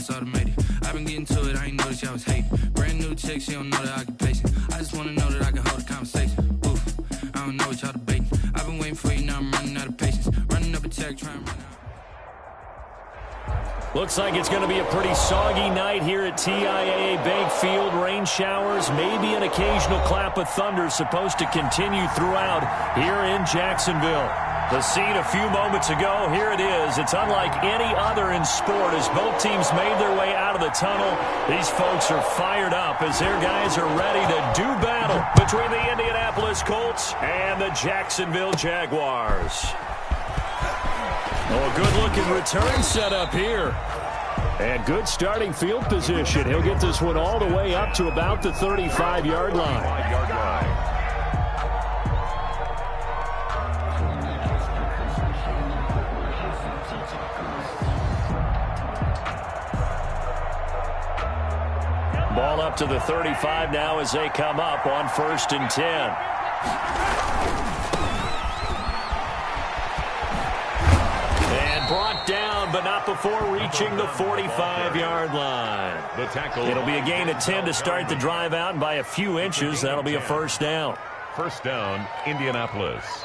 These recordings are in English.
it's automated. I've been getting to it, I ain't noticed y'all was hating. Brand new chick, she don't know the occupation. I just wanna know that I can hold a conversation. Oof, I don't know what y'all debating. I've been waiting for you, now I'm running out of patience. Running up a check, trying to run out. Looks like it's going to be a pretty soggy night here at TIAA Bank Field. Rain showers, maybe an occasional clap of thunder supposed to continue throughout here in Jacksonville. The scene a few moments ago, here it is. It's unlike any other in sport as both teams made their way out of the tunnel. These folks are fired up as their guys are ready to do battle between the Indianapolis Colts and the Jacksonville Jaguars. Oh, a good-looking return setup here. And good starting field position. He'll get this one all the way up to about the 35-yard line. Ball up to the 35 now as they come up on 1st and 10. Brought down, but not before reaching the 45-yard line. The tackle. It'll be a gain of 10 to start the drive out, and by a few inches, that'll be a first down. First down, Indianapolis.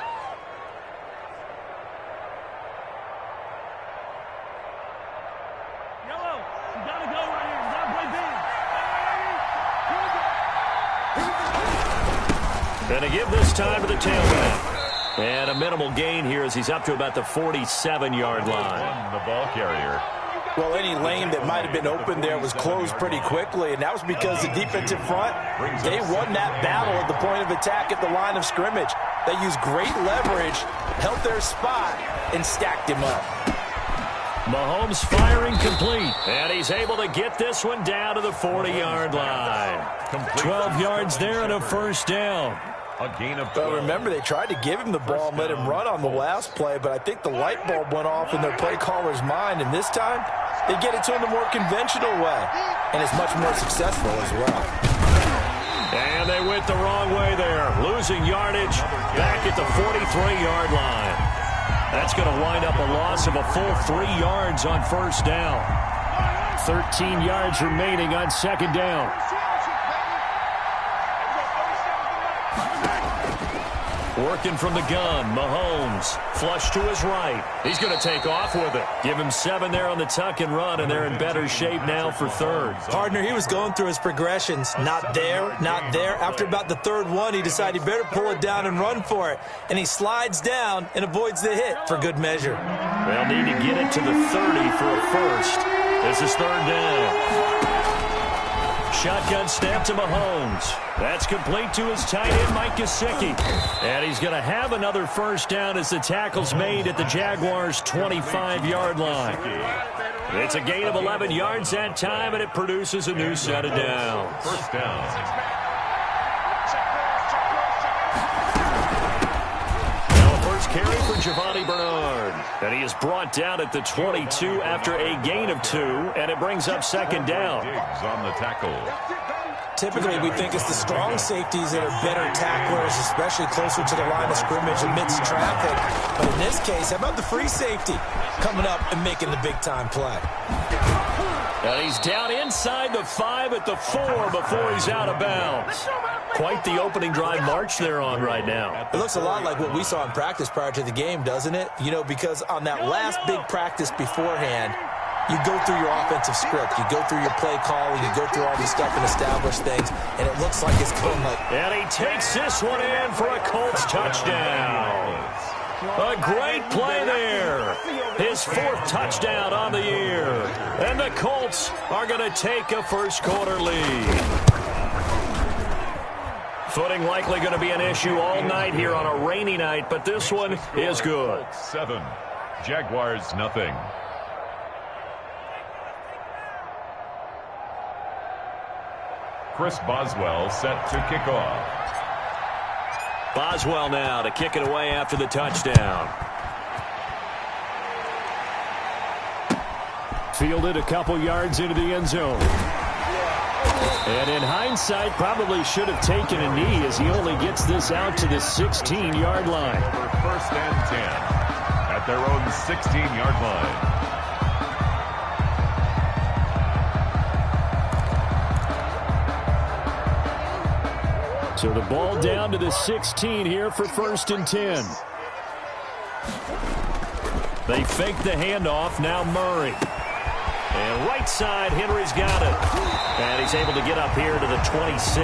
Yellow, you gotta go right here. You gotta play big. Going to give this time to the tailback. And a minimal gain here as he's up to about the 47-yard line. The ball carrier. Well, any lane that might have been open there was closed pretty quickly, and that was because the defensive front, they won that battle at the point of attack at the line of scrimmage. They used great leverage, held their spot, and stacked him up. Mahomes firing complete, and he's able to get this one down to the 40-yard line. 12 yards there and a first down. A gain of 12. Well, remember, they tried to give him the ball and let him run on the last play, but I think the light bulb went off in their play caller's mind, and this time they get it to him the more conventional way, and it's much more successful as well. And they went the wrong way there, losing yardage back at the 43-yard line. That's going to wind up a loss of a full 3 yards on first down. 13 yards remaining on second down. Working from the gun, Mahomes, flush to his right. He's going to take off with it. Give him 7 there on the tuck and run, and they're in better shape now for third. Partner, he was going through his progressions. Not there, not there. After about the third one, he decided he better pull it down and run for it. And he slides down and avoids the hit for good measure. They'll need to get it to the 30 for a first. This is third down. Shotgun snap to Mahomes. That's complete to his tight end, Mike Gesicki. And he's going to have another first down as the tackle's made at the Jaguars' 25-yard line. It's a gain of 11 yards that time, and it produces a new set of downs. First down. Carry for Giovanni Bernard. And he is brought down at the 22 after a gain of 2, and it brings up second down. Diggs on the tackle. Typically, we think it's the strong safeties that are better tacklers, especially closer to the line of scrimmage amidst traffic. But in this case, how about the free safety coming up and making the big-time play? And he's down inside the 5 at the 4 before he's out of bounds. Quite the opening drive march they're on right now. It looks a lot like what we saw in practice prior to the game, doesn't it? You know, because on that last big practice beforehand, you go through your offensive script, you go through your play call, you go through all this stuff and establish things, and it looks like it's going like... And he takes this one in for a Colts touchdown. A great play there. His 4th touchdown on the year. And the Colts are going to take a first-quarter lead. Footing likely going to be an issue all night here on a rainy night, but this one is good. 7. Jaguars, nothing. Chris Boswell set to kick off. Boswell now to kick it away after the touchdown. Fielded a couple yards into the end zone. And in hindsight, probably should have taken a knee as he only gets this out to the 16-yard line. For first and 10 at their own 16-yard line. So the ball down to the 16 here for 1st and 10. They fake the handoff. Now Murray. And right side, Henry's got it. And he's able to get up here to the 26.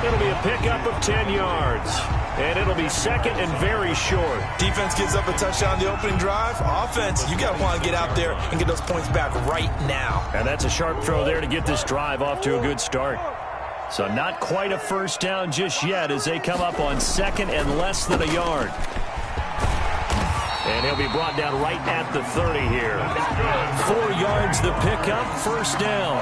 It'll be a pickup of 10 yards. And it'll be 2nd and very short. Defense gives up a touchdown the opening drive. Offense, you got to want to get out there and get those points back right now. And that's a sharp throw there to get this drive off to a good start. So not quite a first down just yet as they come up on 2nd and less than a yard. And he'll be brought down right at the 30 here. 4 yards the pickup, 1st down.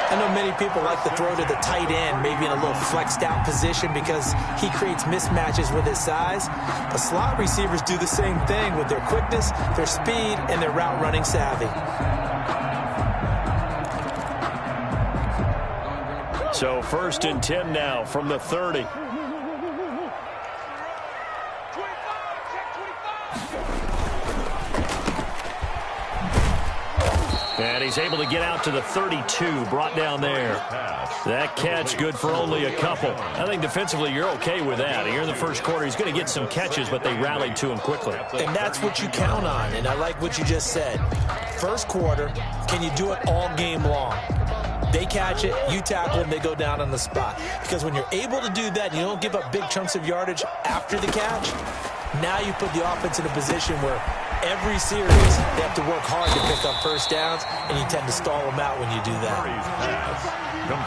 I know many people like to throw to the tight end, maybe in a little flexed out position because he creates mismatches with his size. But slot receivers do the same thing with their quickness, their speed, and their route running savvy. So 1st and 10 now from the 30. And he's able to get out to the 32, brought down there. That catch good for only a couple. I think defensively you're okay with that. Here in the first quarter, he's going to get some catches, but they rallied to him quickly. And that's what you count on, and I like what you just said. First quarter, can you do it all game long? They catch it, you tackle them, they go down on the spot. Because when you're able to do that, you don't give up big chunks of yardage after the catch. Now you put the offense in a position where every series they have to work hard to pick up first downs, and you tend to stall them out when you do that.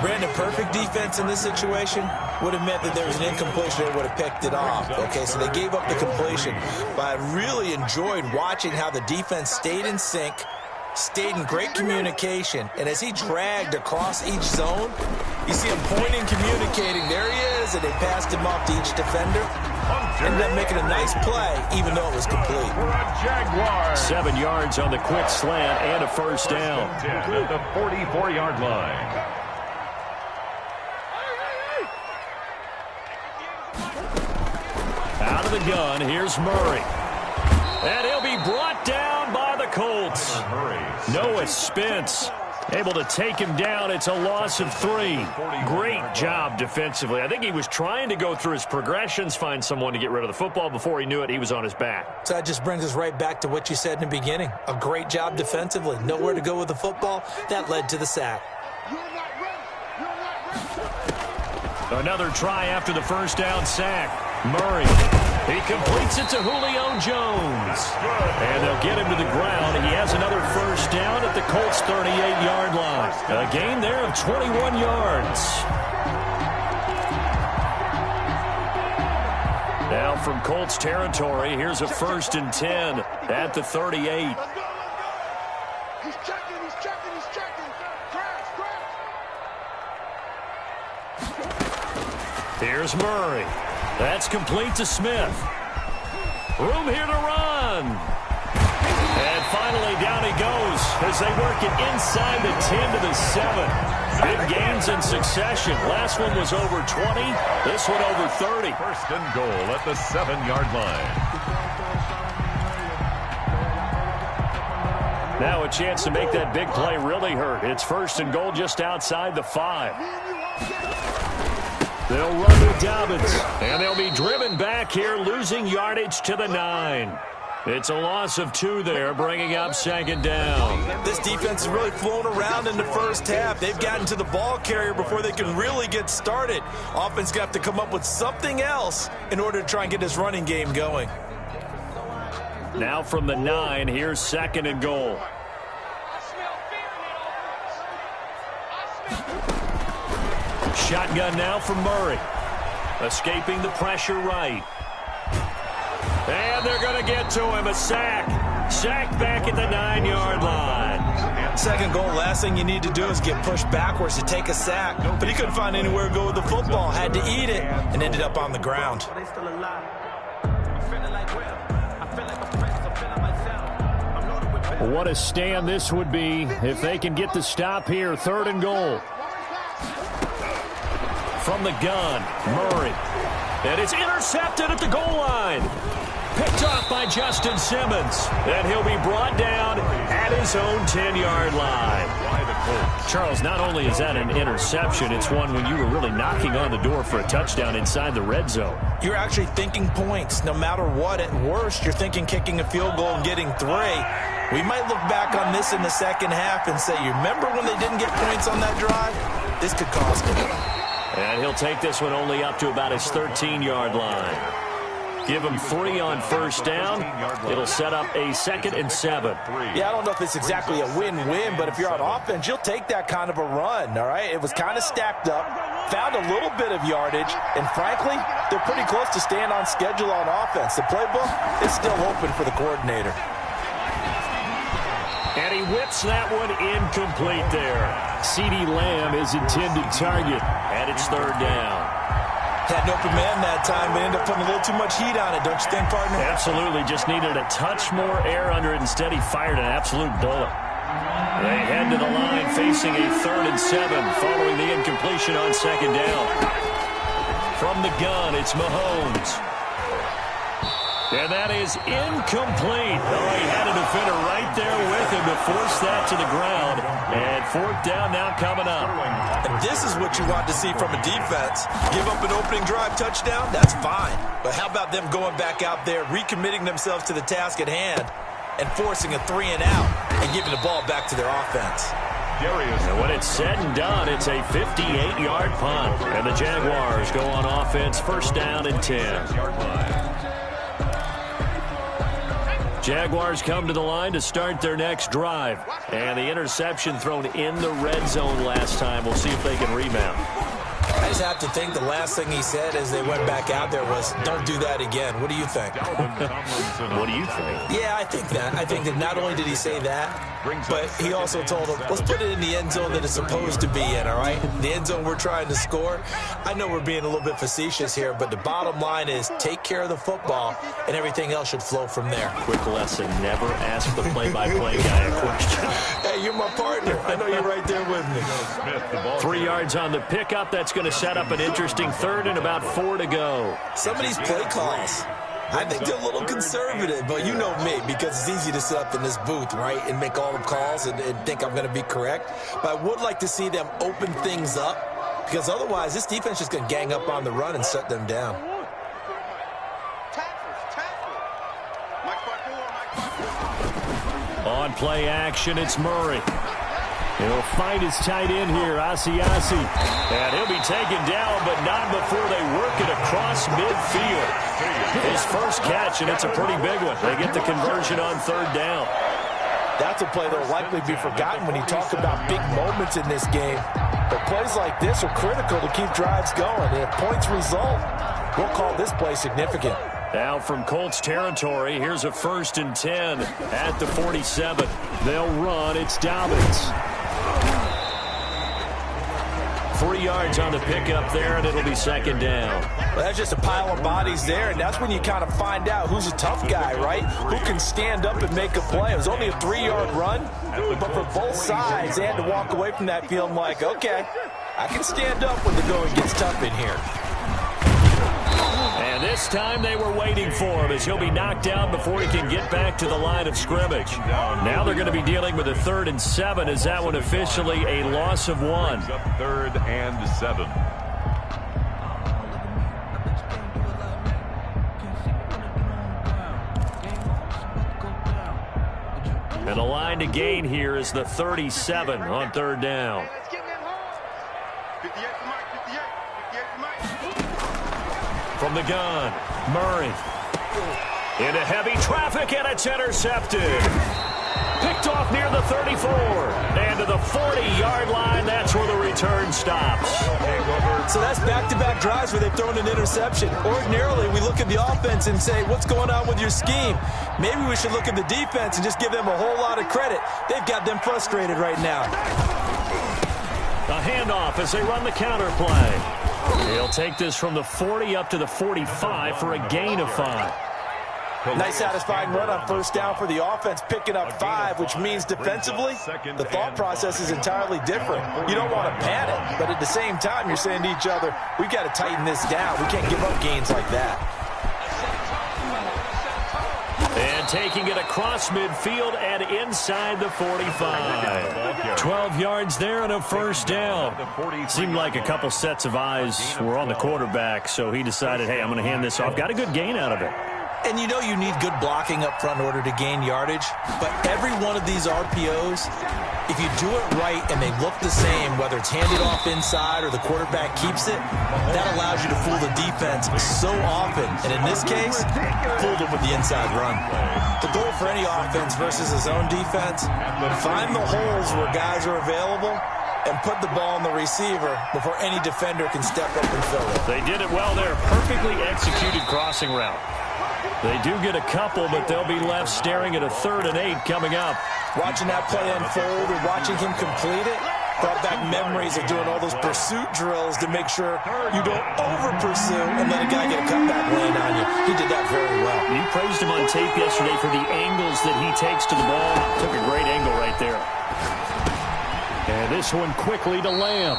Brandon, perfect defense in this situation would have meant that there was an incompletion that would have picked it off. Okay, so they gave up the completion. But I really enjoyed watching how the defense stayed in sync, stayed in great communication, and as he dragged across each zone, you see him pointing, communicating. There he is, and they passed him off to each defender. Ended up making a nice play, even though it was complete. 7 yards on the quick slant and a first down. At the 44-yard line. Out of the gun, here's Murray. And he'll be brought down by the Colts. Noah Spence able to take him down. It's a loss of 3. Great job defensively. I think he was trying to go through his progressions, find someone to get rid of the football. Before he knew it, he was on his back. So that just brings us right back to what you said in the beginning. A great job defensively. Nowhere to go with the football. That led to the sack. Another try after the first down sack. Murray. He completes it to Julio Jones. And they'll get him to the ground. He has another first down at the Colts' 38-yard line. A gain there of 21 yards. Now from Colts territory, here's a 1st and 10 at the 38. He's checking. Here's Murray. That's complete to Smith. Room here to run. And finally down he goes as they work it inside the 10 to the 7. Big gains in succession. Last one was over 20. This one over 30. 1st and goal at the 7-yard line. Now a chance to make that big play really hurt. It's 1st and goal just outside the 5. They'll run with Dobbins, and they'll be driven back here, losing yardage to the 9. It's a loss of 2 there, bringing up 2nd down. This defense is really flown around in the first half. They've gotten to the ball carrier before they can really get started. Offense got to come up with something else in order to try and get this running game going. Now from the 9, here's 2nd and goal. Shotgun now from Murray. Escaping the pressure right. And they're going to get to him. A sack. Sack back at the 9-yard line. 2nd goal, last thing you need to do is get pushed backwards to take a sack. But he couldn't find anywhere to go with the football. Had to eat it and ended up on the ground. What a stand this would be if they can get the stop here. 3rd and goal. From the gun, Murray. And it's intercepted at the goal line. Picked off by Justin Simmons. And he'll be brought down at his own 10-yard line. Charles, not only is that an interception, it's one when you were really knocking on the door for a touchdown inside the red zone. You're actually thinking points. No matter what, at worst, you're thinking kicking a field goal and getting 3. We might look back on this in the second half and say, you remember when they didn't get points on that drive? This could cost them. And he'll take this one only up to about his 13-yard line. Give him 3 on first down. It'll set up a 2nd and 7. Yeah, I don't know if it's exactly a win-win, but if you're on offense, you'll take that kind of a run, all right? It was kind of stacked up, found a little bit of yardage, and frankly, they're pretty close to staying on schedule on offense. The playbook is still open for the coordinator. And he whips that one incomplete there. CeeDee Lamb is intended target, and it's 3rd down. Had an open man that time, but ended up putting a little too much heat on it, don't you think, partner? Absolutely. Just needed a touch more air under it. Instead, he fired an absolute bullet. They head to the line facing a 3rd and 7 following the incompletion on 2nd down. From the gun, it's Mahomes. And that is incomplete. Oh, he had a defender right there with him to force that to the ground. And 4th down now coming up. And this is what you want to see from a defense. Give up an opening drive touchdown, that's fine. But how about them going back out there, recommitting themselves to the task at hand, and forcing a 3 and out, and giving the ball back to their offense. And when it's said and done, it's a 58-yard punt. And the Jaguars go on offense, 1st down and 10. Jaguars come to the line to start their next drive. And the interception thrown in the red zone last time. We'll see if they can rebound. I just have to think the last thing he said as they went back out there was, don't do that again. What do you think? What do you think? Yeah, I think that. I think that not only did he say that, but he also told them, let's put it in the end zone that it's supposed to be in, all right? The end zone we're trying to score. I know we're being a little bit facetious here, but the bottom line is take care of the football, and everything else should flow from there. Quick lesson, never ask the play-by-play guy a question. Hey, you're my partner. I know you're right there with me. 3 yards on the pickup. That's going to set up an interesting 3rd and about 4 to go. Some of these play calls, I think they're a little conservative, but you know me, because it's easy to sit up in this booth, right, and make all the calls and think I'm going to be correct. But I would like to see them open things up, because otherwise this defense is just going to gang up on the run and shut them down. On play action, it's Murray. He'll find his tight end here, Asiasi. And he'll be taken down, but not before they work it across midfield. His first catch, and it's a pretty big one. They get the conversion on 3rd down. That's a play that will likely be forgotten when you talk about big moments in this game. But plays like this are critical to keep drives going. And if points result, we'll call this play significant. Now from Colts territory, here's a 1st and 10 at the 47. They'll run. It's Dobbins. 3 yards on the pickup there, and it'll be 2nd down. Well, that's just a pile of bodies there, and that's when you kind of find out who's a tough guy, right? Who can stand up and make a play. It was only a 3-yard run, but for both sides, they had to walk away from that feeling like, okay, I can stand up when the going gets tough in here. And this time they were waiting for him as he'll be knocked down before he can get back to the line of scrimmage. Now they're going to be dealing with a 3rd and 7 as that one officially a loss of 1. 3rd and 7. And the line to gain here is the 37 on 3rd down. From the gun, Murray. Into heavy traffic, and it's intercepted. Picked off near the 34. And to the 40-yard line, that's where the return stops. So that's back-to-back drives where they've thrown an interception. Ordinarily, we look at the offense and say, what's going on with your scheme? Maybe we should look at the defense and just give them a whole lot of credit. They've got them frustrated right now. A handoff as they run the counter play. He'll take this from the 40 up to the 45 for a gain of 5. Nice satisfying run on 1st down for the offense, picking up 5, which means defensively, the thought process is entirely different. You don't want to panic, but at the same time, you're saying to each other, we've got to tighten this down. We can't give up gains like that. And taking it across midfield and inside the 45. 12 yards there and a first down. Seemed like a couple sets of eyes were on the quarterback, so he decided, hey, I'm going to hand this off. Got a good gain out of it. And you know you need good blocking up front in order to gain yardage. But every one of these RPOs, if you do it right and they look the same, whether it's handed off inside or the quarterback keeps it, that allows you to fool the defense so often. And in this case, fooled them with the inside run. The goal for any offense versus a zone defense, find the holes where guys are available and put the ball in the receiver before any defender can step up and fill it. They did it well there. Perfectly executed crossing route. They do get a couple, but they'll be left staring at a 3rd and 8 coming up. Watching that play unfold and watching him complete it brought back memories of doing all those pursuit drills to make sure you don't over-pursue and let a guy get a cutback land on you. He did that very well. You praised him on tape yesterday for the angles that he takes to the ball. Took a great angle right there. And this one quickly to Lamb.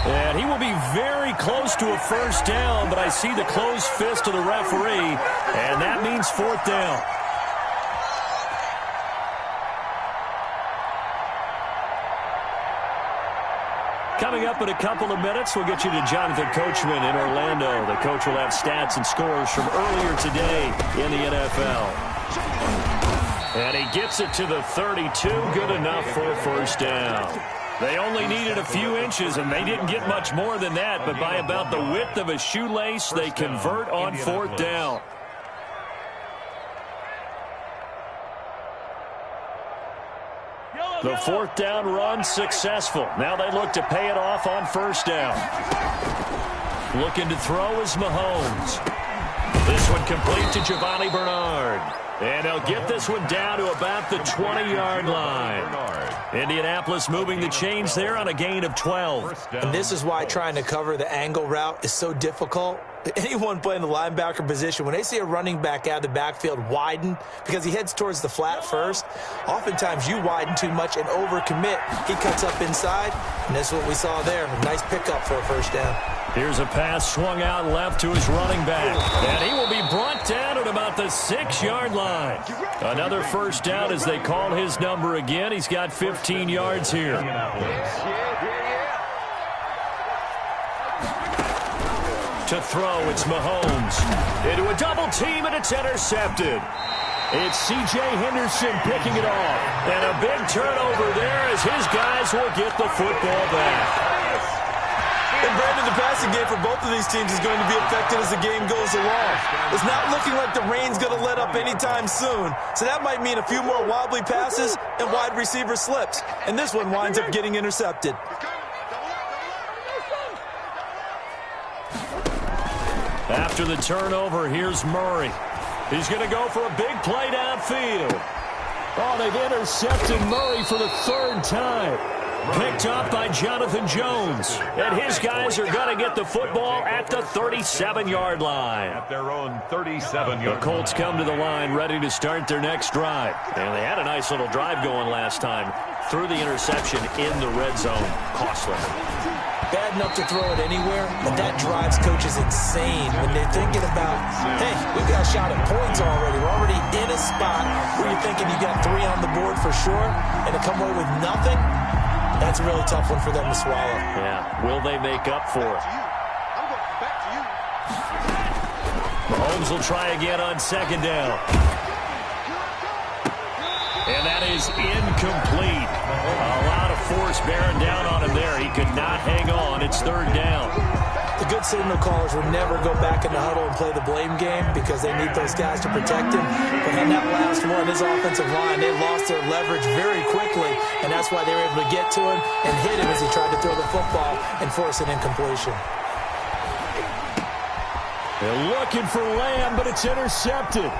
And he will be very close to a first down, but I see the closed fist of the referee, and that means 4th down. Coming up in a couple of minutes, we'll get you to Jonathan Coachman in Orlando. The coach will have stats and scores from earlier today in the NFL. And he gets it to the 32, good enough for a first down. They only needed a few inches, and they didn't get much more than that, but by about the width of a shoelace, they convert on 4th down. The 4th down run successful. Now they look to pay it off on first down. Looking to throw is Mahomes. This one complete to Giovanni Bernard. And they'll get this one down to about the 20-yard line. Indianapolis moving the chains there on a gain of 12. And this is why trying to cover the angle route is so difficult. Anyone playing the linebacker position, when they see a running back out of the backfield widen because he heads towards the flat first, oftentimes you widen too much and overcommit. He cuts up inside, and that's what we saw there. A nice pickup for a first down. Here's a pass swung out left to his running back. And he will be brought down at about the 6-yard line. Another first down as they call his number again. He's got 15 yards here. To throw, it's Mahomes. Into a double team, and it's intercepted. It's C.J. Henderson picking it off. And a big turnover there as his guys will get the football back. And Brandon, the passing game for both of these teams is going to be affected as the game goes along. It's not looking like the rain's going to let up anytime soon. So that might mean a few more wobbly passes and wide receiver slips. And this one winds up getting intercepted. After the turnover, here's Murray. He's going to go for a big play downfield. Oh, they've intercepted Murray for the 3rd time. Picked up by Jonathan Jones. And his guys are going to get the football at the 37-yard line. At their own 37-yard line. The Colts come to the line ready to start their next drive. And they had a nice little drive going last time. Threw the interception in the red zone. Costly. Bad enough to throw it anywhere, but that drives coaches insane when they're thinking about, hey, we've got a shot at points already. We're already in a spot where you're thinking you got 3 on the board for sure, and to come away with nothing, that's a really tough one for them to swallow. Yeah, will they make up for it? Mahomes will try again on 2nd down. And that is incomplete. A lot of force bearing down on him there. He could not hang on. It's 3rd down. The good signal callers would never go back in the huddle and play the blame game because they need those guys to protect him. But on that last one, his offensive line, they lost their leverage very quickly, and that's why they were able to get to him and hit him as he tried to throw the football and force an incompletion. They're looking for Lamb, but it's intercepted.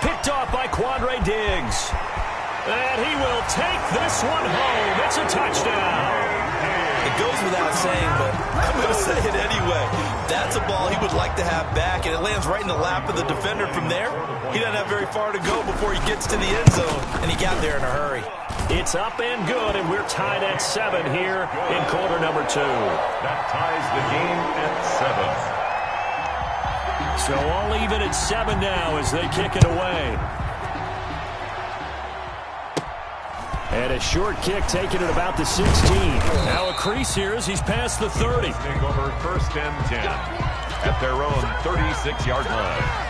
Picked off by Quandre Diggs. And he will take this one home. It's a touchdown. It goes without saying, but I'm going to say it anyway. That's a ball he would like to have back, and it lands right in the lap of the defender from there. He doesn't have very far to go before he gets to the end zone, and he got there in a hurry. It's up and good, and we're tied at 7 here in quarter number 2. That ties the game at 7. So all even at 7 now as they kick it away. And a short kick taken at about the 16. Now a crease here as he's past the 30. Take over 1st and 10 at their own 36-yard line.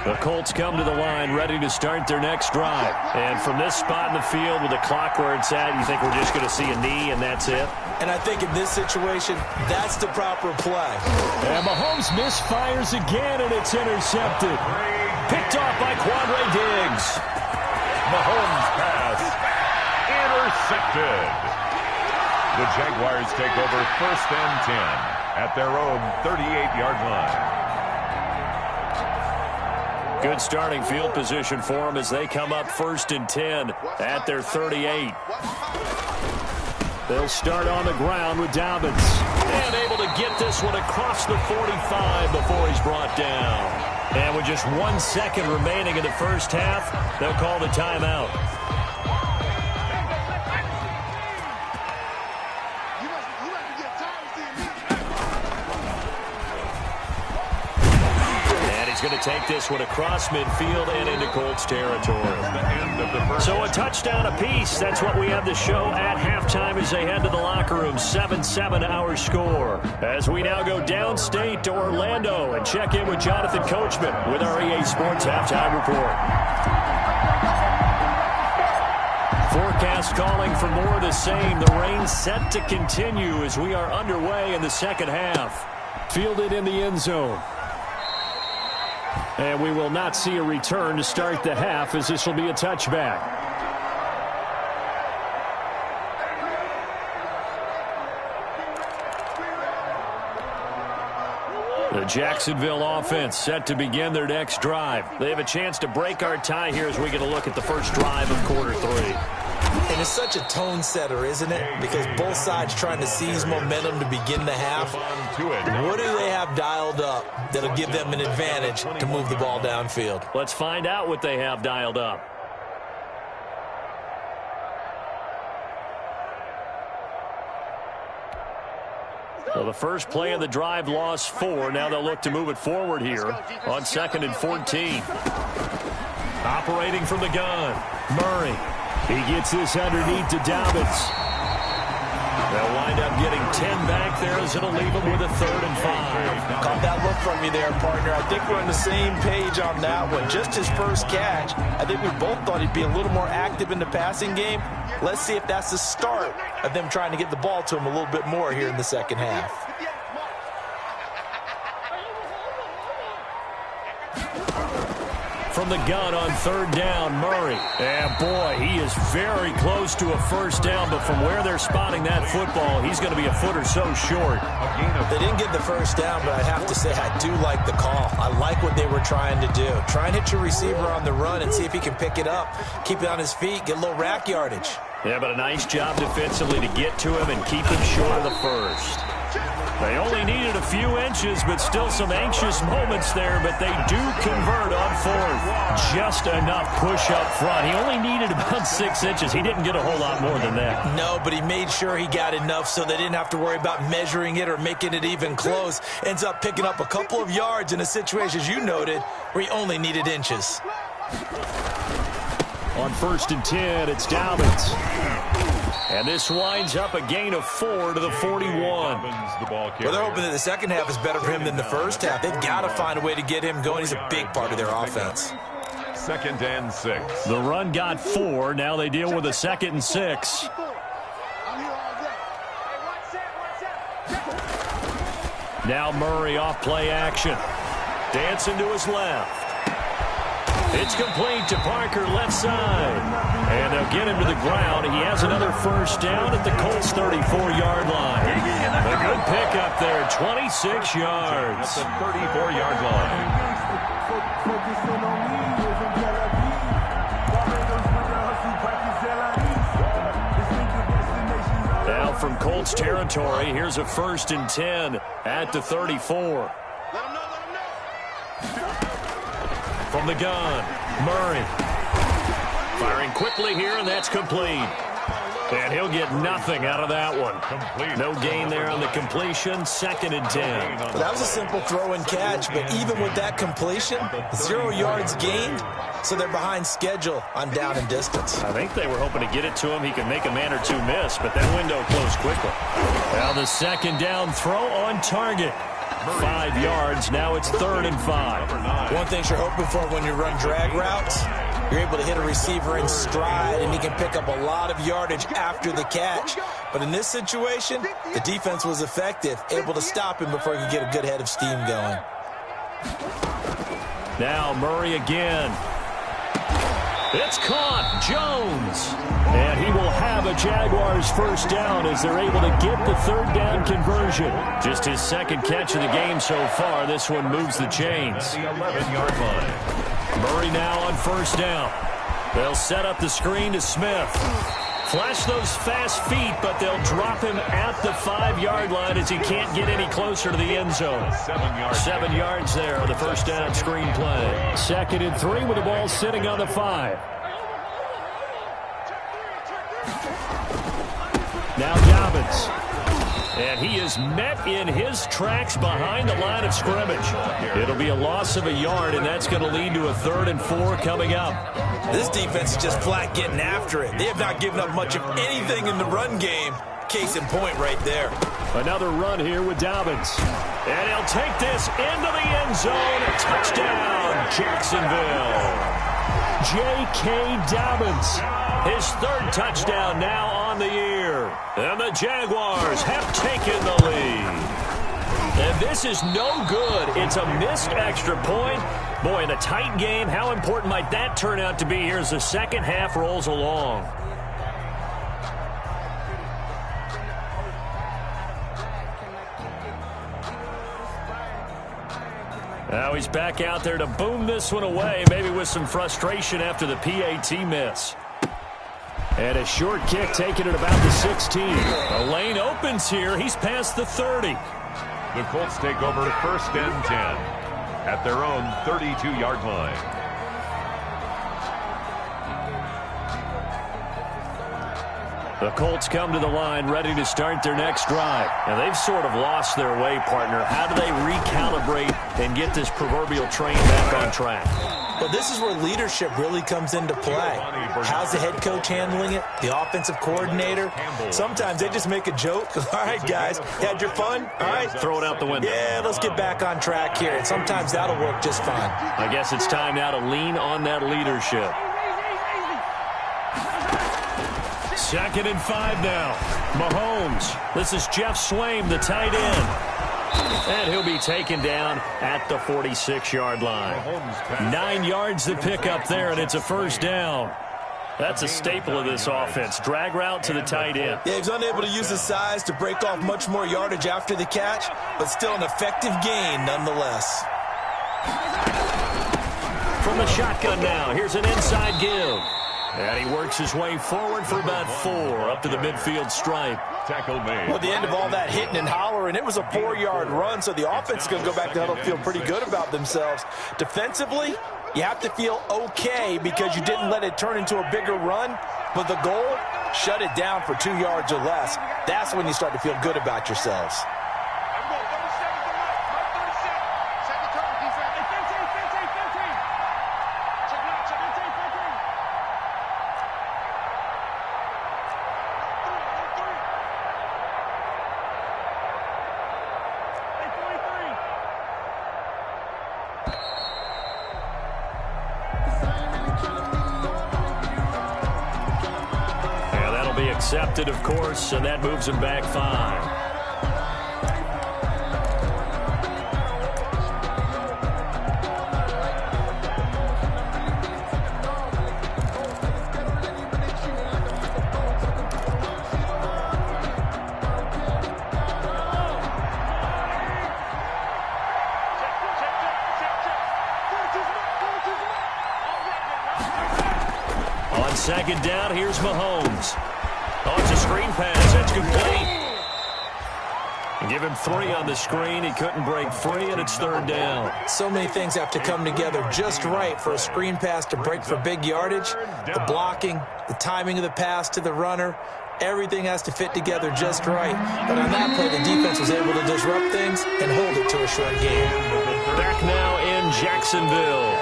The Colts come to the line ready to start their next drive. And from this spot in the field with the clock where it's at, you think we're just going to see a knee and that's it? And I think in this situation, that's the proper play. And Mahomes misfires again, and it's intercepted. Picked off by Quandre Diggs. Mahomes pass intercepted. The Jaguars take over 1st and 10 at their own 38-yard line. Good starting field position for them as they come up 1st and 10 at their 38. They'll start on the ground with Dobbins. And able to get this one across the 45 before he's brought down. And with just 1 second remaining in the first half, they'll call the timeout. He's going to take this one across midfield and into Colts territory. So a touchdown apiece. That's what we have to show at halftime as they head to the locker room. 7-7 our score. As we now go downstate to Orlando and check in with Jonathan Coachman with our EA Sports Halftime Report. Forecast calling for more of the same. The rain set to continue as we are underway in the second half. Fielded in the end zone. And we will not see a return to start the half as this will be a touchback. The Jacksonville offense set to begin their next drive. They have a chance to break our tie here as we get a look at the first drive of quarter 3. And it's such a tone setter, isn't it? Because both sides trying to seize momentum to begin the half. What do they have dialed up that'll give them an advantage to move the ball downfield? Let's find out what they have dialed up. Well, the first play of the drive lost 4. Now they'll look to move it forward here on 2nd and 14. Operating from the gun, Murray. He gets this underneath to Dobbins. They'll wind up getting 10 back there as it'll leave them with a 3rd and 5. Caught that look from you there, partner. I think we're on the same page on that one. Just his first catch. I think we both thought he'd be a little more active in the passing game. Let's see if that's the start of them trying to get the ball to him a little bit more here in the second half. From the gun on 3rd down, Murray. And boy, he is very close to a first down, but from where they're spotting that football, he's going to be a foot or so short. They didn't get the first down, but I have to say I do like the call. I like what they were trying to do. Try and hit your receiver on the run and see if he can pick it up. Keep it on his feet, get a little rack yardage. Yeah, but a nice job defensively to get to him and keep him short of the first. They only needed a few inches, but still some anxious moments there, but they do convert on 4th. Just enough push up front. He only needed about 6 inches. He didn't get a whole lot more than that. No, but he made sure he got enough so they didn't have to worry about measuring it or making it even close. Ends up picking up a couple of yards in a situation, as you noted, where he only needed inches. On 1st and 10, it's Dobbins. And this winds up a gain of 4 to the 41. Well, they're hoping that the second half is better for him than the first half. They've got to find a way to get him going. He's a big part of their offense. 2nd and 6. The run got 4. Now they deal with a 2nd and 6. Now Murray off play action. Dancing to his left. It's complete to Parker, left side. And they'll get him to the ground. He has another first down at the Colts 34-yard line. A good pickup there, 26 yards. At the 34-yard line. Now from Colts territory, here's a 1st and 10 at the 34. From the gun, Murray. Firing quickly here, and that's complete. And he'll get nothing out of that one. No gain there on the completion. 2nd and 10. Well, that was a simple throw and catch, but even with that completion, 0 yards gained, so they're behind schedule on down and distance. I think they were hoping to get it to him. He could make a man or two miss, but that window closed quickly. Now the 2nd down throw on target. 5 yards. Now it's 3rd and 5. One thing you're hoping for when you run drag routes, you're able to hit a receiver in stride, and he can pick up a lot of yardage after the catch. But in this situation, the defense was effective, able to stop him before he could get a good head of steam going. Now Murray again. It's caught. Jones. And he will have a Jaguars 1st down as they're able to get the 3rd down conversion. Just his 2nd catch of the game so far. This one moves the chains. The 11-yard line. Murray now on 1st down. They'll set up the screen to Smith. Flash those fast feet, but they'll drop him at the 5-yard line as he can't get any closer to the end zone. 7 yards there on the 1st down screen play. 2nd and 3 with the ball sitting on the 5. Now Dobbins. And he is met in his tracks behind the line of scrimmage. It'll be a loss of a yard, and that's going to lead to a 3rd and 4 coming up. This defense is just flat getting after it. They have not given up much of anything in the run game. Case in point right there. Another run here with Dobbins. And he'll take this into the end zone. A touchdown, Jacksonville. J.K. Dobbins. His 3rd touchdown now on the year. And the Jaguars have taken the lead. And this is no good. It's a missed extra point. Boy, in a tight game, how important might that turn out to be here as the 2nd half rolls along? Now he's back out there to boom this one away, maybe with some frustration after the PAT miss. And a short kick taken at about the 16. A lane opens here. He's past the 30. The Colts take over 1st and 10 at their own 32-yard line. The Colts come to the line ready to start their next drive. And they've sort of lost their way, partner. How do they recalibrate and get this proverbial train back on track? Well, this is where leadership really comes into play. How's the head coach handling it? The offensive coordinator? Sometimes they just make a joke. All right, guys, you had your fun? All right. Throw it out the window. Yeah, let's get back on track here. And sometimes that'll work just fine. I guess it's time now to lean on that leadership. 2nd and 5 now. Mahomes. This is Jeff Swaim, the tight end. And he'll be taken down at the 46-yard line. 9 yards to pick up there, and it's a 1st down. That's a staple of this offense. Drag route to the tight end. Yeah, he's unable to use his size to break off much more yardage after the catch, but still an effective gain nonetheless. From the shotgun now, here's an inside give. And he works his way forward for about 4 up to the midfield stripe. Tackle made. Well, at the end of all that hitting and hollering, it was a 4-yard run, so the offense is going to go back to huddle, feel pretty good about themselves. Defensively, you have to feel okay because you didn't let it turn into a bigger run, but the goal, shut it down for 2 yards or less. That's when you start to feel good about yourselves. Accepted, of course, and that moves him back 5. On 2nd down, here's Mahomes. Oh, it's a screen pass. That's complete. Give him 3 on the screen. He couldn't break free, and it's 3rd down. So many things have to come together just right for a screen pass to break for big yardage. The blocking, the timing of the pass to the runner, Everything has to fit together just right. But on that play, the defense was able to disrupt things and hold it to a short game. Back now in Jacksonville.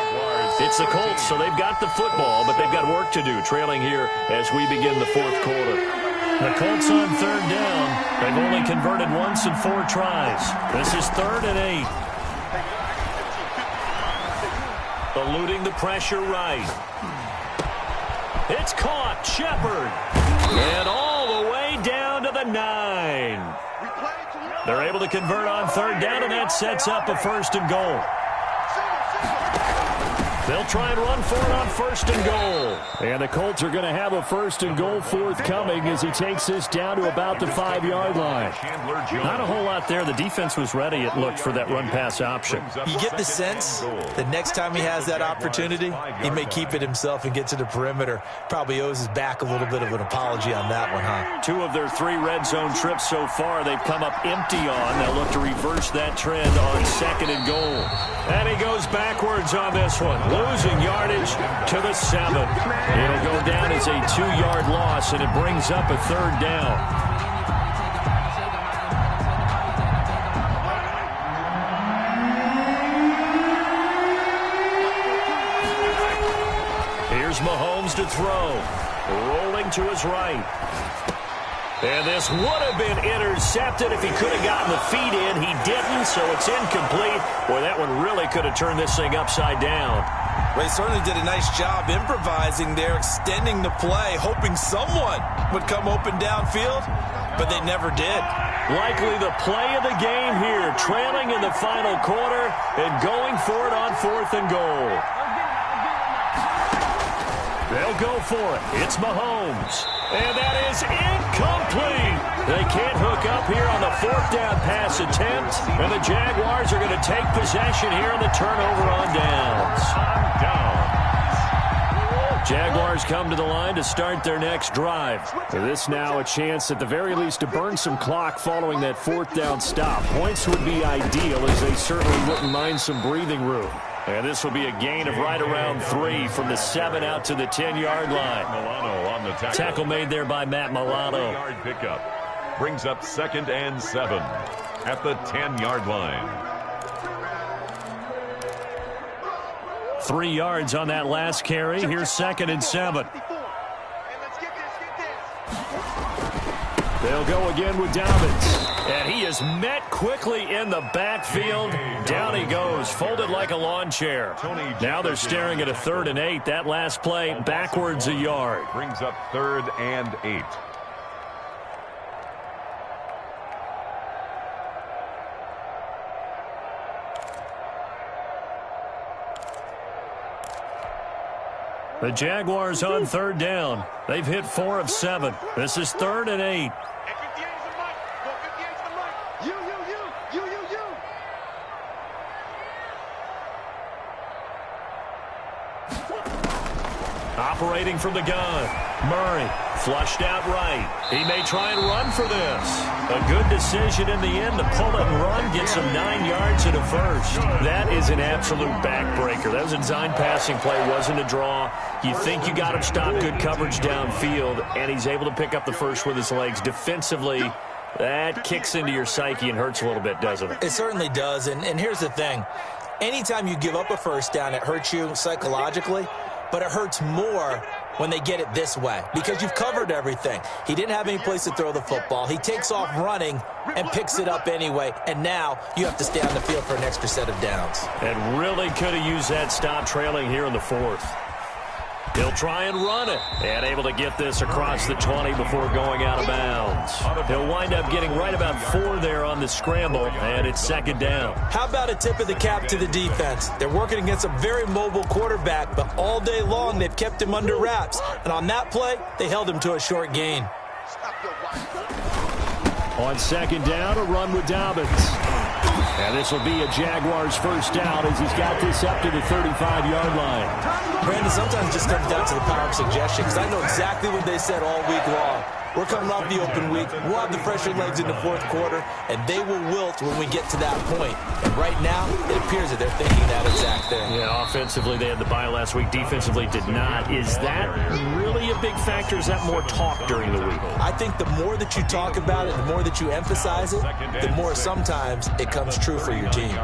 It's the Colts, so they've got the football, but they've got work to do, trailing here as we begin the fourth quarter. The Colts on third down. They've only converted once in 4 tries. This is 3rd and 8. Eluding the pressure right. It's caught. Shepard. And all the way down to the 9. They're able to convert on third down, and that sets up a 1st and goal. They'll try and run for it on 1st and goal. And the Colts are going to have a 1st and goal forthcoming as he takes this down to about the 5-yard line. Not a whole lot there. The defense was ready, it looked, for that run-pass option. You get the sense that next time he has that opportunity, he may keep it himself and get to the perimeter. Probably owes his back a little bit of an apology on that one, huh? 2 of their 3 red zone trips so far, they've come up empty on. They'll look to reverse that trend on 2nd and goal. And he goes backwards on this one. Losing yardage to the 7. It'll go down as a 2-yard loss, and it brings up a 3rd down. Here's Mahomes to throw. Rolling to his right. And this would have been intercepted if he could have gotten the feet in. He didn't, so it's incomplete. Boy, that one really could have turned this thing upside down. Ray certainly did a nice job improvising there, extending the play, hoping someone would come open downfield, but they never did. Likely the play of the game here, trailing in the final quarter and going for it on 4th and goal. They'll go for it. It's Mahomes. And that is incomplete. They can't hook up here on the 4th down pass attempt. And the Jaguars are going to take possession here on the turnover on downs. Jaguars come to the line to start their next drive. This now a chance at the very least to burn some clock following that 4th down stop. Points would be ideal, as they certainly wouldn't mind some breathing room. And this will be a gain of right around 3 from the 7 out to the 10-yard line. Milano on the Tackle made there by Matt Milano. 3-yard pickup brings up 2nd and 7 at the 10-yard line. 3 yards on that last carry. Here's 2nd and 7. They'll go again with Dobbins. And he is met quickly in the backfield. Down he goes, folded like a lawn chair. Now they're staring at a 3rd and 8. That last play, backwards a yard. Brings up 3rd and 8. The Jaguars on 3rd down. They've hit 4 of 7. This is 3rd and 8. Operating from the gun. Murray flushed out right. He may try and run for this. A good decision in the end to pull it and run. Gets him 9 yards and a 1st. That is an absolute backbreaker. That was a design passing play. Wasn't a draw. You think you got him stopped, good coverage downfield, and he's able to pick up the 1st with his legs. Defensively, that kicks into your psyche and hurts a little bit, doesn't it? It certainly does, and here's the thing. Anytime you give up a 1st down, it hurts you psychologically. But it hurts more when they get it this way because you've covered everything. He didn't have any place to throw the football. He takes off running and picks it up anyway, and now you have to stay on the field for an extra set of downs. And really could have used that stop trailing here in the 4th. He'll try and run it, and able to get this across the 20 before going out of bounds. He'll wind up getting right about 4 there on the scramble, and it's 2nd down. How about a tip of the cap to the defense? They're working against a very mobile quarterback, but all day long they've kept him under wraps. And on that play, they held him to a short gain. On 2nd down, a run with Dobbins. And this will be a Jaguars 1st down as he's got this up to the 35-yard line. Brandon, sometimes it just comes down to the power of suggestion because I know exactly what they said all week long. We're coming off the open week. We'll have the fresher legs in the fourth quarter, and they will wilt when we get to that point. And right now, it appears that they're thinking that exact thing. Yeah, offensively, they had the bye last week. Defensively, did not. Is that really a big factor? Is that more talk during the week? I think the more that you talk about it, the more that you emphasize it, the more sometimes it comes true for your team.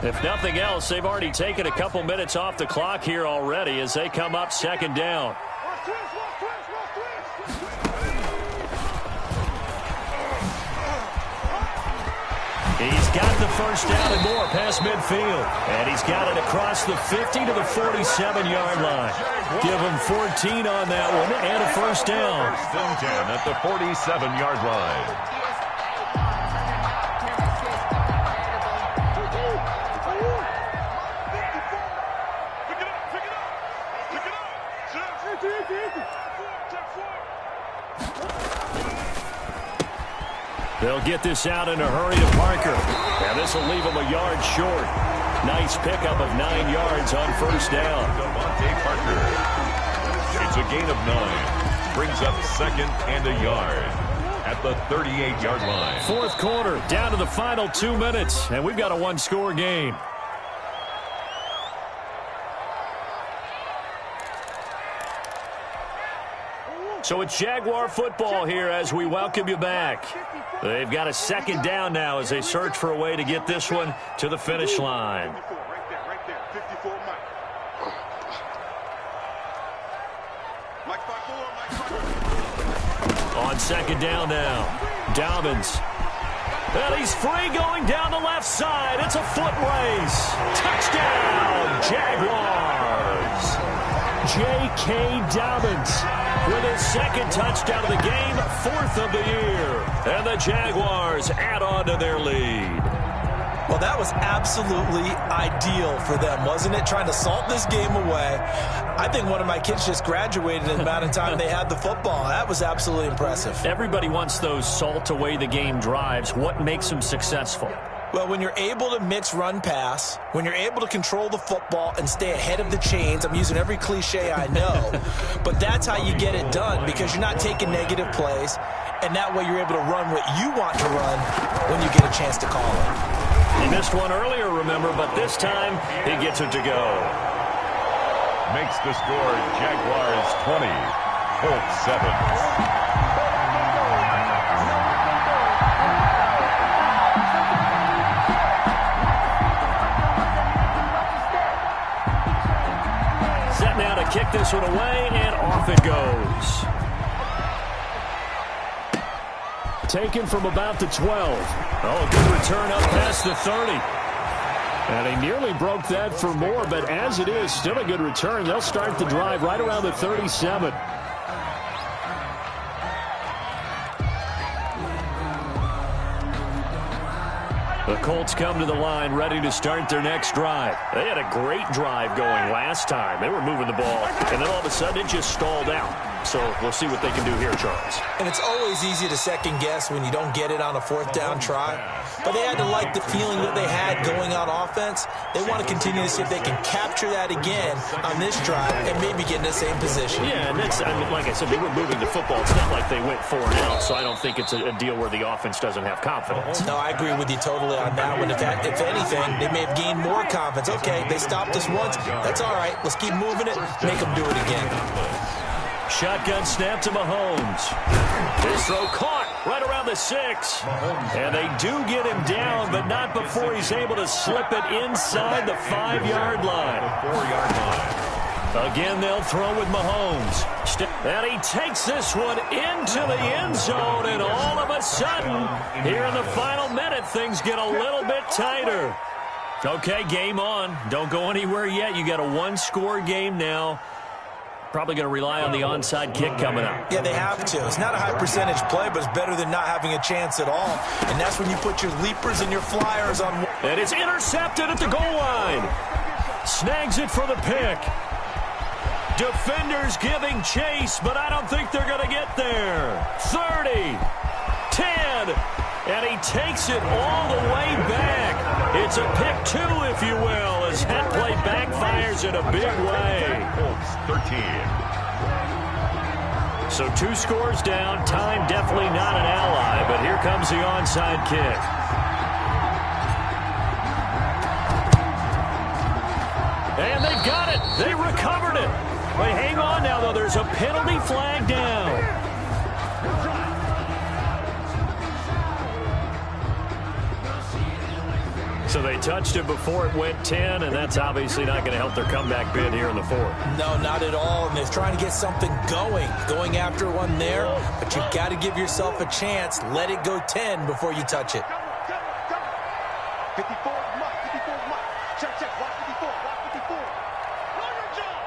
If nothing else, they've already taken a couple minutes off the clock here already as they come up second down. He's got the first down and more past midfield. And he's got it across the 50 to the 47-yard line. Give him 14 on that one and a first down. First and 10 at the 47-yard line. They'll get this out in a hurry to Parker. And this will leave him a yard short. Nice pickup of 9 yards on first down. Parker. It's a gain of 9. Brings up second and a yard at the 38-yard line. Fourth quarter, down to the final 2 minutes. And we've got a one-score game. So it's Jaguar football here as we welcome you back. They've got a second down now as they search for a way to get this one to the finish line. On second down now, Dobbins. And he's free going down the left side. It's a foot race. Touchdown, Jaguars. J.K. Dobbins with his second touchdown of the game, 4th of the year. And the Jaguars add on to their lead. Well, that was absolutely ideal for them, wasn't it? Trying to salt this game away. I think one of my kids just graduated in the amount of time they had the football. That was absolutely impressive. Everybody wants those salt away the game drives. What makes them successful? Well, when you're able to mix run-pass, when you're able to control the football and stay ahead of the chains, I'm using every cliche I know, but that's how you get it done because you're not taking negative plays, and that way you're able to run what you want to run when you get a chance to call it. He missed one earlier, remember, but this time he gets it to go. Makes the score Jaguars 20, Colts 7. Now to kick this one away, and off it goes. Taken from about the 12. Oh, a good return up past the 30. And he nearly broke that for more, but as it is, still a good return. They'll start the drive right around the 37. The Colts come to the line ready to start their next drive. They had a great drive going last time. They were moving the ball, and then all of a sudden it just stalled out. So we'll see what they can do here, Charles. And it's always easy to second guess when you don't get it on a fourth down try. But they had to like the feeling that they had going on offense. They want to continue to see if they can capture that again on this drive and maybe get in the same position. Yeah, and that's, I mean, like I said, they were moving the football. It's not like they went 4 and out, so I don't think it's a deal where the offense doesn't have confidence. No, I agree with you totally on that one. If anything, they may have gained more confidence. Okay, they stopped us once. That's all right. Let's keep moving it. Make them do it again. Shotgun snap to Mahomes. This throw caught right around the 6. And they do get him down, but not before he's able to slip it inside the 5-yard line. 4-yard line. Again, they'll throw with Mahomes. And he takes this one into the end zone, and all of a sudden, here in the final minute, things get a little bit tighter. Okay, game on. Don't go anywhere yet. You got a one-score game now. Probably going to rely on the onside kick coming up. Yeah, they have to. It's not a high percentage play, but it's better than not having a chance at all. And that's when you put your leapers and your flyers on. And it's intercepted at the goal line. Snags it for the pick. Defenders giving chase, but I don't think they're going to get there. 30, 10, and he takes it all the way back. It's a pick 2, if you will, as that play backfires in a big way. 13. So 2 scores down. Time definitely not an ally, but here comes the onside kick. And they've got it. They recovered it. But hang on now, though. There's a penalty flag down. So they touched it before it went 10, and that's obviously not going to help their comeback bid here in the 4th. No, not at all. And they're trying to get something going after one there. But you've got to give yourself a chance. Let it go 10 before you touch it. 54 mark, 54 mark. Check, watch 54, watch 54. Know your job.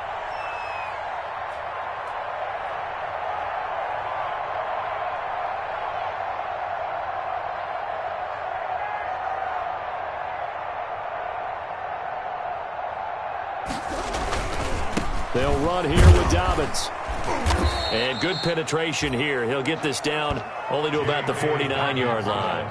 They'll run here with Dobbins. And good penetration here. He'll get this down only to about the 49-yard line.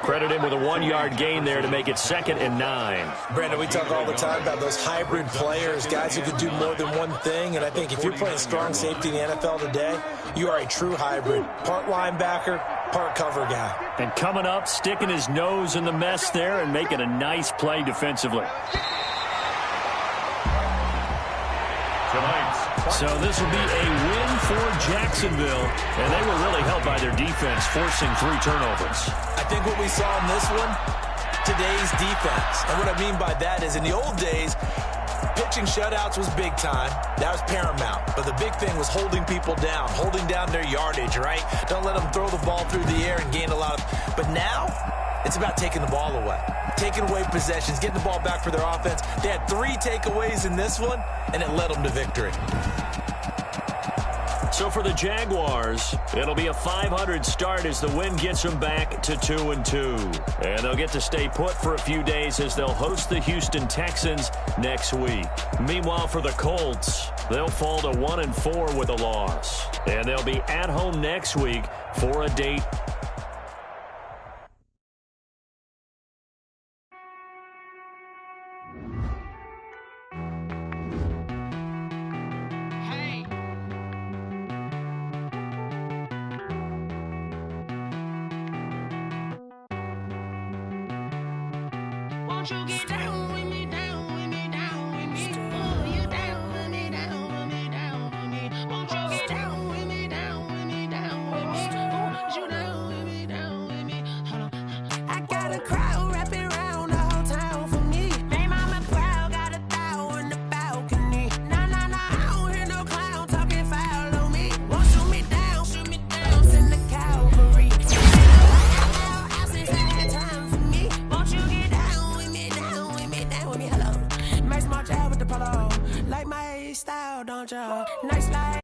Credit him with a 1-yard gain there to make it 2nd and 9. Brandon, we talk all the time about those hybrid players, guys who can do more than one thing. And I think if you're playing strong safety in the NFL today, you are a true hybrid. Part linebacker, part cover guy. And coming up, sticking his nose in the mess there and making a nice play defensively. So this will be a win for Jacksonville, and they were really helped by their defense, forcing 3 turnovers. I think what we saw in this one, today's defense. And what I mean by that is in the old days, pitching shutouts was big time. That was paramount. But the big thing was holding people down, holding down their yardage, right? Don't let them throw the ball through the air and gain a lot of... But now, it's about taking the ball away. Taking away possessions, getting the ball back for their offense. They had 3 takeaways in this one, and it led them to victory. So for the Jaguars, it'll be a 500 start as the win gets them back to 2-2. And they'll get to stay put for a few days as they'll host the Houston Texans next week. Meanwhile, for the Colts, they'll fall to 1-4 with a loss. And they'll be at home next week for a date. Won't you get down with me, down with me, down with me? Oh, you down with me, down with me, down with me. Won't you get down with me, down with me, down with me? Oh, you down with me, down with me? Hold on. I got a crowd wrapping around the whole town for me. Hey, mama crowd got a thou on the balcony. Nah, I don't hear no clown talking foul on me. Won't shoot me down, send the cavalry. I since I had time for me. Won't you get down with me, hello. Nice small jab with the polo. Like my style, don't you? Nice life.